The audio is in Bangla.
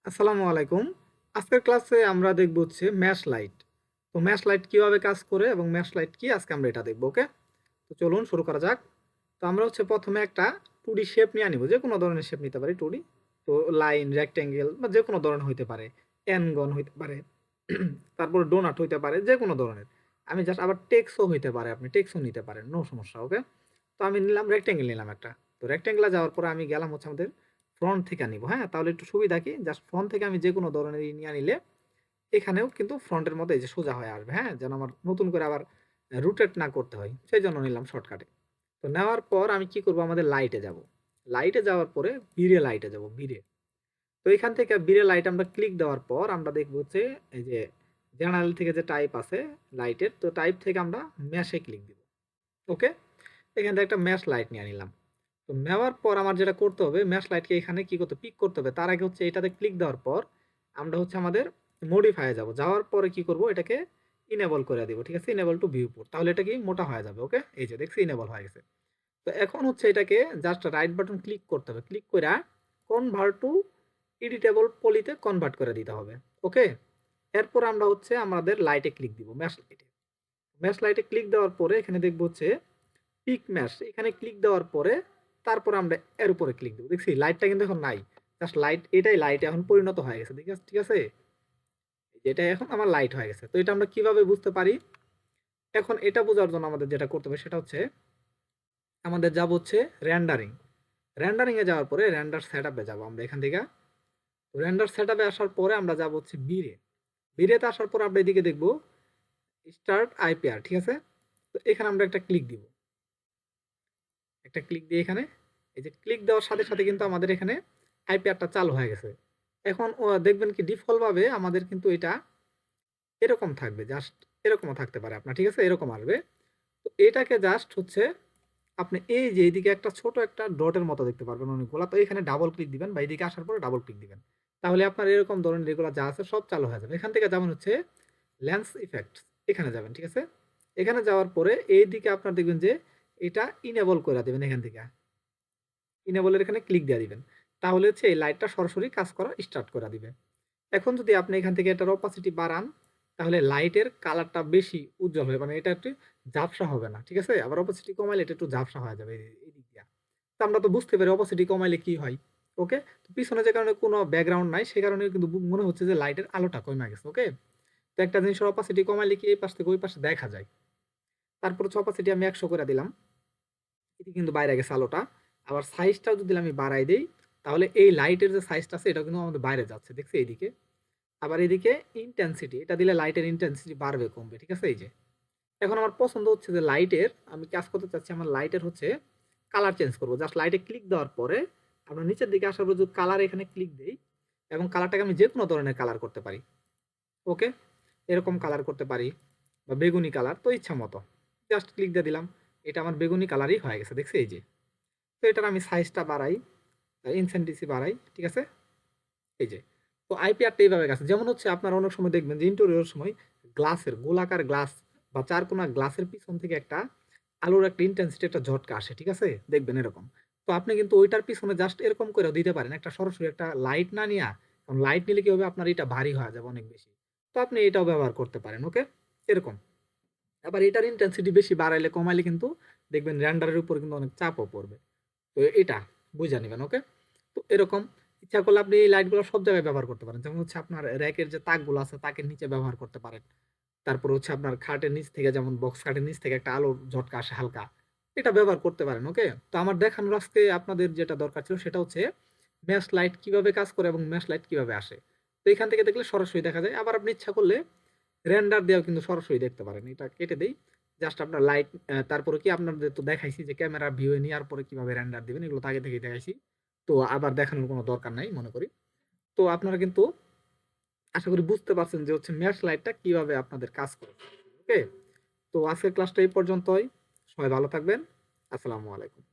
আসসালামু আলাইকুম। আজকের ক্লাসে আমরা দেখব হচ্ছে ম্যাশ লাইট। তো ম্যাশ লাইট কিভাবে কাজ করে এবং ম্যাশ লাইট কি আজকে আমরা এটা দেখব, ওকে? তো চলুন শুরু করা যাক। তো আমরা হচ্ছে প্রথমে একটা 2D শেপ নিয়ে নিব। যে কোনো ধরনের শেপ নিতে পারি 2D। তো লাইন, রেক্টেঙ্গেল বা যে কোনো ধরনের হইতে পারে। এনগন হইতে পারে। তারপর ডোনাট হইতে পারে, যে কোনো ধরনের। আমি জাস্ট আবার টেক্সও হইতে পারে, আপনি টেক্সও নিতে পারেন, নো সমস্যা, ওকে? তো আমি নিলাম রেক্টেঙ্গেল নিলাম একটা। তো রেক্টেঙ্গেলে যাওয়ার পরে আমি গেলাম হচ্ছে আমাদের ফ্রন্ট থেকে নিব, হ্যাঁ? তাহলে একটু সুবিধা কি, জাস্ট ফ্রন্ট থেকে আমি যে কোনো ধরনের নিয়ে নিলে এখানেও কিন্তু ফ্রন্টের মধ্যে এই যে সোজা হয়ে আসবে, হ্যাঁ? যেন আমার নতুন করে আবার রোটেট না করতে হয়, সেই জন্য নিলাম শর্টকাটে। তো নেওয়ার পর আমি কি করব, আমাদের লাইটে যাব। লাইটে যাওয়ার পরে বিরে লাইটে যাব, বিরে। তো এখান থেকে বিরে লাইট আমরা ক্লিক দেওয়ার পর আমরা দেখব হচ্ছে এই যে জেনারেল থেকে যে টাইপ আছে লাইটের, তো টাইপ থেকে আমরা ম্যাশে ক্লিক দিব, ওকে? এখান থেকে একটা ম্যাশ লাইট নিয়ে নিলাম। তো নেওয়ার পর আমার যেটা করতে হবে, ম্যাশ লাইটকে এখানে কি করতে, পিক করতে হবে। তার আগে হচ্ছে এটাতে ক্লিক দেওয়ার পর আমরা হচ্ছে আমাদের মডিফাই যাব। যাওয়ার পরে কি করব, এটাকে ইনেবল করে দিব, ঠিক আছে? ইনেবল টু ভিউপোর্ট, তাহলে এটা কি মোটা হয়ে যাবে, ওকে? এই যে দেখছি ইনেবল হয়ে গেছে। তো এখন হচ্ছে এটাকে জাস্ট রাইট বাটন ক্লিক করতে হবে, ক্লিক করে কনভার্ট টু এডিটেবল পলিতে কনভার্ট করে দিতে হবে, ওকে? এরপর আমরা হচ্ছে আমাদের লাইটে ক্লিক দিব, ম্যাশ লাইটে। ম্যাশ লাইটে ক্লিক দেওয়ার পরে এখানে দেখব হচ্ছে পিক ম্যাশ, এখানে ক্লিক দেওয়ার পরে তারপর আমরা এর উপরে ক্লিক দেবো। দেখছি লাইটটা কিন্তু এখন নাই, জাস্ট লাইট, এটাই লাইট এখন পরিণত হয়ে গেছে, ঠিক আছে? ঠিক আছে, এটা এখন আমার লাইট হয়ে গেছে। তো এটা আমরা কিভাবে বুঝতে পারি? এখন এটা বোঝার জন্য আমাদের যেটা করতে হবে সেটা হচ্ছে আমাদের যাব হচ্ছে রেন্ডারিং। রেন্ডারিং এ যাওয়ার পরে রেন্ডার সেটআপে যাব আমরা এখান থেকে। রেন্ডার সেটআপে আসার পরে আমরা যাব হচ্ছে বিরে। বিরেতে আসার পর আমরা এদিকে দেখব স্টার্ট আইপিআর, ঠিক আছে? তো এখানে আমরা একটা ক্লিক দিব, একটা ক্লিক দিয়ে এখানে এই যে ক্লিক দেওয়ার সাথে সাথে কিন্তু আমাদের এখানে আইপিআরটা চালু হয়ে গেছে। এখন দেখবেন কি ডিফল্ট ভাবে আমাদের কিন্তু এটা এরকম থাকবে, জাস্ট এরকমও থাকতে পারে আপনার, ঠিক আছে? এরকম আসবে। তো এটাকে জাস্ট হচ্ছে আপনি এই যে এইদিকে একটা ছোট একটা ডটের মতো দেখতে পারবেন অনেকগুলা, তো এখানে ডাবল ক্লিক দিবেন বা এইদিকে আসার পরে ডাবল ক্লিক দিবেন, তাহলে আপনার এরকম ধরনের যেগুলো যা আছে সব চালু হয়ে যাবে। এখান থেকে যেমন হচ্ছে লেন্স ইফেক্টস, এখানে যাবেন, ঠিক আছে? এখানে যাওয়ার পরে এইদিকে আপনার দেখবেন যে এটা ইনেবল করে দেবেন, এখান থেকে ইনেবলের এখানে ক্লিক দিয়ে দিবেন, তাহলে হচ্ছে এই লাইটটা সরাসরি কাজ করা স্টার্ট করে দিবে। এখন যদি আপনি এখান থেকে এটার অপাসিটি বাড়ান, তাহলে লাইটের কালারটা বেশি উজ্জ্বল হবে, মানে এটা একটু ঝাপসা হবে না, ঠিক আছে? আবার অপাসিটি কমাইলে এটা একটু ঝাপসা হয়ে যাবে এই দিক দিয়ে। তো আমরা তো বুঝতে পারি অপাসিটি কমাইলে কি হয়, ওকে? তো পিছনে যে কারণে কোনো ব্যাকগ্রাউন্ড নাই, সে কারণে কিন্তু মনে হচ্ছে যে লাইটের আলোটা কমে গেছে, ওকে? তো একটা জিনিসের অপাসিটি কমাইলে কি এই পাশ থেকে ওই পাশে দেখা যায়। তারপর হচ্ছে অপাসিটি আমি 100 করে দিলাম, এটি কিন্তু বাইরে গেছে আলোটা। আবার সাইজটাও যদি আমি বাড়াই দেই, তাহলে এই লাইটের যে সাইজটা আছে এটাও কিন্তু আমাদের বাইরে যাচ্ছে, দেখছি এইদিকে। আবার এদিকে ইনটেনসিটি, এটা দিলে লাইটের ইনটেনসিটি বাড়বে কমবে, ঠিক আছে? এই যে এখন আমার পছন্দ হচ্ছে যে লাইটের, আমি কাজ করতে চাচ্ছি আমার লাইটের হচ্ছে কালার চেঞ্জ করবো। জাস্ট লাইটে ক্লিক দেওয়ার পরে আমরা নিচের দিকে আসার পর যদি কালার এখানে ক্লিক দেই এবং কালারটাকে আমি যে কোনো ধরনের কালার করতে পারি, ওকে? এরকম কালার করতে পারি বা বেগুনি কালার, তো ইচ্ছা মতো জাস্ট ক্লিক দিয়ে দিলাম, এটা আমার বেগুনি কালারই হয়ে গেছে, দেখছি এই যে। তো এটার আমি সাইজটা বাড়াই, ইনসেন্টিসি বাড়াই, ঠিক আছে? এই যে। তো আইপিআরটা এইভাবে গেছে। যেমন হচ্ছে আপনারা অনেক সময় দেখবেন যে ইন্টেরিয়র সময় গ্লাসের গোলাকার গ্লাস বা চারকোনা গ্লাসের পিছন থেকে একটা আলোর একটা ইন্টেন্সিটি একটা ঝটকা আসে, ঠিক আছে? দেখবেন এরকম। তো আপনি কিন্তু ওইটার পিছনে জাস্ট এরকম করেও দিতে পারেন, একটা সরাসরি একটা লাইট না নিয়া। কারণ লাইট নিলে কি হবে, আপনার এটা ভারী হয়ে যাবে অনেক বেশি। তো আপনি এটাও ব্যবহার করতে পারেন, ওকে? এরকম। আবার এটার ইন্টেন্সিটি বেশি বাড়াইলে কমাইলে কিন্তু দেখবেন রেন্ডারের উপর কিন্তু অনেক চাপও পড়বে। তো এটা বুঝে নিবেন, ওকে? তো এরকম ইচ্ছা করলে আপনি এই লাইটগুলো সব জায়গায় ব্যবহার করতে পারেন। যেমন হচ্ছে আপনার র‍্যাকের যে তাকগুলো আছে তাকের নিচে ব্যবহার করতে পারেন। তারপর হচ্ছে আপনার খাটের নিচ থেকে, যেমন বক্স খাটের নিচ থেকে একটা আলোর ঝটকা আসে হালকা, এটা ব্যবহার করতে পারেন, ওকে? তো আমার দেখানোর আজকে আপনাদের যেটা দরকার ছিল সেটা হচ্ছে ম্যাশ লাইট কিভাবে কাজ করে এবং ম্যাশ লাইট কিভাবে আসে। তো এখান থেকে দেখলে সরাসরি দেখা যায়। আবার আপনি ইচ্ছা করলে রেন্ডার দিয়েও কিন্তু সরাসরি দেখতে পারেন। এটা কেটে দেই। জাস্ট আপনার লাইট, তারপরে কি আপনাদের তো দেখাইছি যে ক্যামেরা ভিউ এ নেওয়ার পরে কিভাবে রেন্ডার দিবেন, এগুলো তো আগে থেকেই দেখাইছি। তো আবার দেখানোর কোনো দরকার নাই মনে করি। তো আপনারা কিন্তু আশা করি বুঝতে পারছেন যে হচ্ছে ম্যাশ লাইটটা কিভাবে আপনাদের কাজ করে। ওকে? তো আজকের ক্লাসটা এই পর্যন্তই। সবাই ভালো থাকবেন। আসসালামু আলাইকুম।